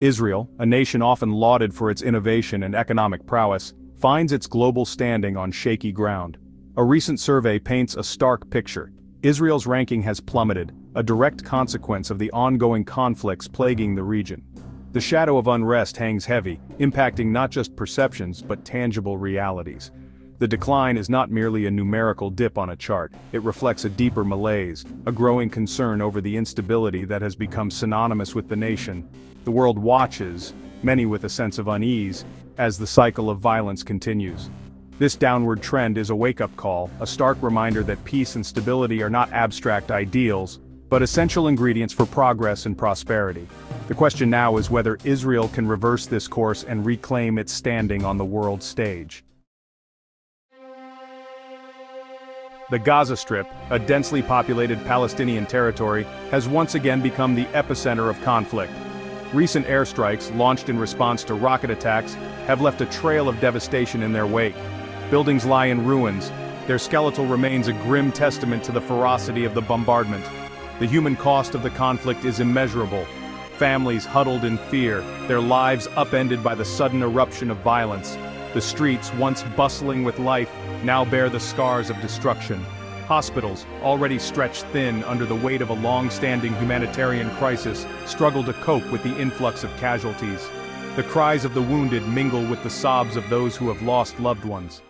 Israel, a nation often lauded for its innovation and economic prowess, finds its global standing on shaky ground. A recent survey paints a stark picture. Israel's ranking has plummeted, a direct consequence of the ongoing conflicts plaguing the region. The shadow of unrest hangs heavy, impacting not just perceptions but tangible realities. The decline is not merely a numerical dip on a chart, it reflects a deeper malaise, a growing concern over the instability that has become synonymous with the nation. The world watches, many with a sense of unease, as the cycle of violence continues. This downward trend is a wake-up call, a stark reminder that peace and stability are not abstract ideals, but essential ingredients for progress and prosperity. The question now is whether Israel can reverse this course and reclaim its standing on the world stage. The Gaza Strip, a densely populated Palestinian territory, has once again become the epicenter of conflict. Recent airstrikes, launched in response to rocket attacks, have left a trail of devastation in their wake. Buildings lie in ruins, their skeletal remains a grim testament to the ferocity of the bombardment. The human cost of the conflict is immeasurable. Families huddled in fear, their lives upended by the sudden eruption of violence. The streets, once bustling with life, now bear the scars of destruction. Hospitals, already stretched thin under the weight of a long-standing humanitarian crisis, struggle to cope with the influx of casualties. The cries of the wounded mingle with the sobs of those who have lost loved ones.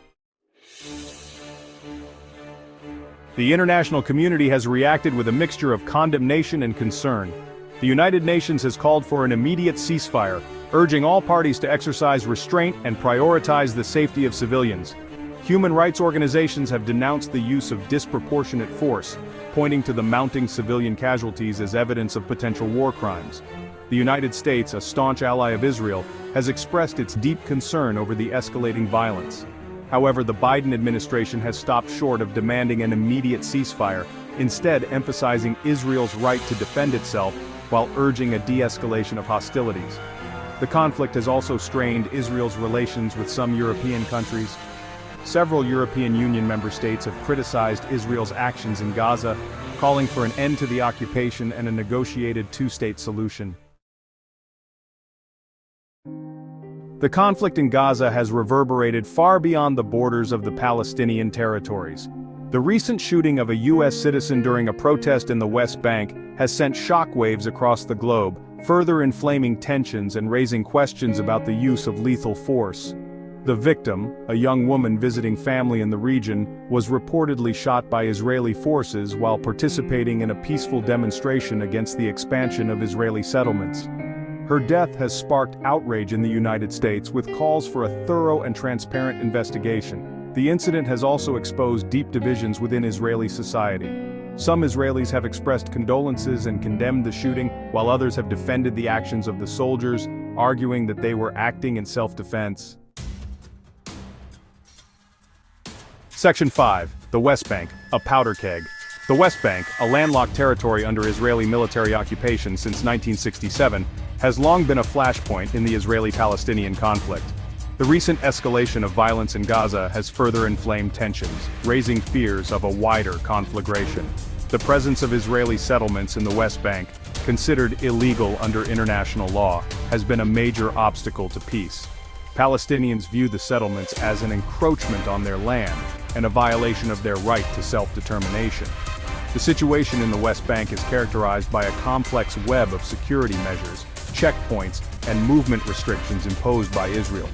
The international community has reacted with a mixture of condemnation and concern. The United Nations has called for an immediate ceasefire, urging all parties to exercise restraint and prioritize the safety of civilians. Human rights organizations have denounced the use of disproportionate force, pointing to the mounting civilian casualties as evidence of potential war crimes. The United States, a staunch ally of Israel, has expressed its deep concern over the escalating violence. However, the Biden administration has stopped short of demanding an immediate ceasefire, instead emphasizing Israel's right to defend itself while urging a de-escalation of hostilities. The conflict has also strained Israel's relations with some European countries. Several European Union member states have criticized Israel's actions in Gaza, calling for an end to the occupation and a negotiated two-state solution. The conflict in Gaza has reverberated far beyond the borders of the Palestinian territories. The recent shooting of a U.S. citizen during a protest in the West Bank has sent shockwaves across the globe, further inflaming tensions and raising questions about the use of lethal force. The victim, a young woman visiting family in the region, was reportedly shot by Israeli forces while participating in a peaceful demonstration against the expansion of Israeli settlements. Her death has sparked outrage in the United States with calls for a thorough and transparent investigation. The incident has also exposed deep divisions within Israeli society. Some Israelis have expressed condolences and condemned the shooting, while others have defended the actions of the soldiers, arguing that they were acting in self-defense. Section 5. The West Bank, a powder keg. The West Bank, a landlocked territory under Israeli military occupation since 1967, has long been a flashpoint in the Israeli-Palestinian conflict. The recent escalation of violence in Gaza has further inflamed tensions, raising fears of a wider conflagration. The presence of Israeli settlements in the West Bank, considered illegal under international law, has been a major obstacle to peace. Palestinians view the settlements as an encroachment on their land and a violation of their right to self-determination. The situation in the West Bank is characterized by a complex web of security measures, checkpoints, and movement restrictions imposed by Israel.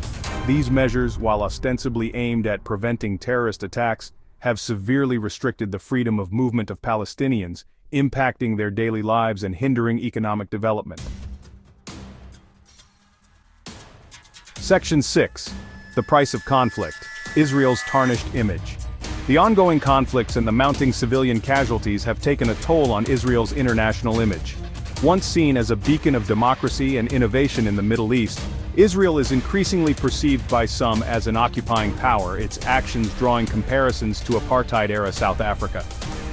These measures, while ostensibly aimed at preventing terrorist attacks, have severely restricted the freedom of movement of Palestinians, impacting their daily lives and hindering economic development. Section 6. The price of conflict. Israel's tarnished image. The ongoing conflicts and the mounting civilian casualties have taken a toll on Israel's international image. Once seen as a beacon of democracy and innovation in the Middle East, Israel is increasingly perceived by some as an occupying power, its actions drawing comparisons to apartheid-era South Africa.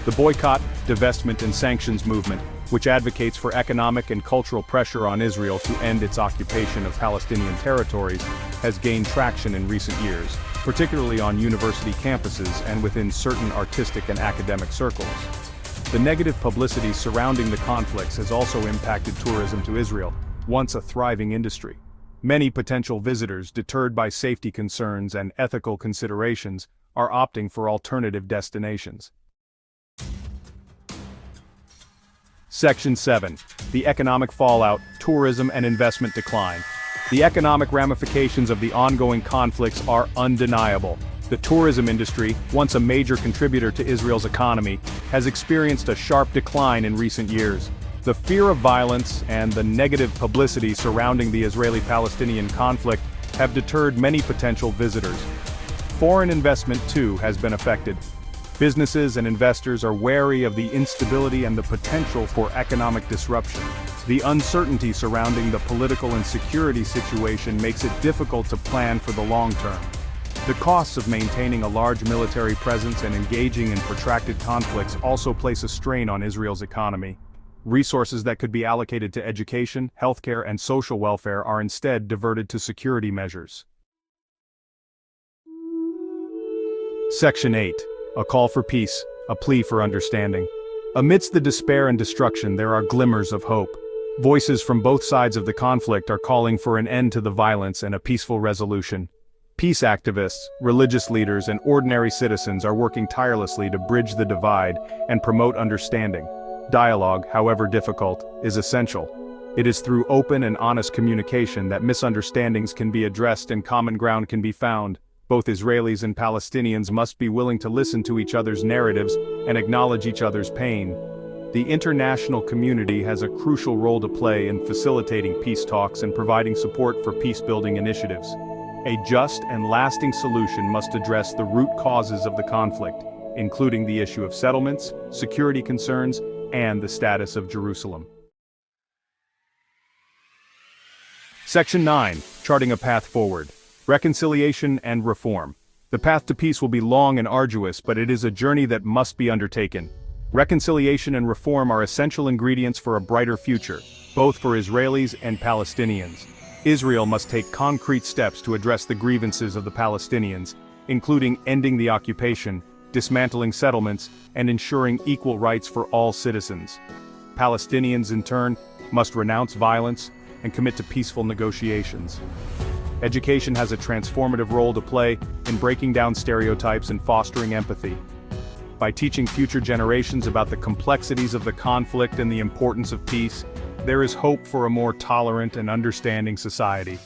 The boycott, divestment and sanctions movement, which advocates for economic and cultural pressure on Israel to end its occupation of Palestinian territories, has gained traction in recent years, particularly on university campuses and within certain artistic and academic circles. The negative publicity surrounding the conflicts has also impacted tourism to Israel. once a thriving industry. Many potential visitors, deterred by safety concerns and ethical considerations, are opting for alternative destinations. Section 7. The economic fallout, tourism and investment decline. The economic ramifications of the ongoing conflicts are undeniable. The tourism industry, once a major contributor to Israel's economy, has experienced a sharp decline in recent years. The fear of violence and the negative publicity surrounding the Israeli-Palestinian conflict have deterred many potential visitors. Foreign investment, too, has been affected. Businesses and investors are wary of the instability and the potential for economic disruption. The uncertainty surrounding the political and security situation makes it difficult to plan for the long term. The costs of maintaining a large military presence and engaging in protracted conflicts also place a strain on Israel's economy. Resources that could be allocated to education, healthcare, and social welfare are instead diverted to security measures. Section 8. A call for peace, a plea for understanding. Amidst the despair and destruction, there are glimmers of hope. Voices from both sides of the conflict are calling for an end to the violence and a peaceful resolution. Peace activists, religious leaders, and ordinary citizens are working tirelessly to bridge the divide and promote understanding. Dialogue, however difficult, is essential. It is through open and honest communication that misunderstandings can be addressed and common ground can be found. Both Israelis and Palestinians must be willing to listen to each other's narratives and acknowledge each other's pain. The international community has a crucial role to play in facilitating peace talks and providing support for peace-building initiatives. A just and lasting solution must address the root causes of the conflict, including the issue of settlements, security concerns, and the status of Jerusalem. Section 9. Charting a path forward. Reconciliation and reform. The path to peace will be long and arduous, but it is a journey that must be undertaken. Reconciliation and reform are essential ingredients for a brighter future, both for Israelis and Palestinians. Israel must take concrete steps to address the grievances of the Palestinians, including ending the occupation, dismantling settlements, and ensuring equal rights for all citizens. Palestinians, in turn, must renounce violence and commit to peaceful negotiations. Education has a transformative role to play in breaking down stereotypes and fostering empathy. By teaching future generations about the complexities of the conflict and the importance of peace, there is hope for a more tolerant and understanding society.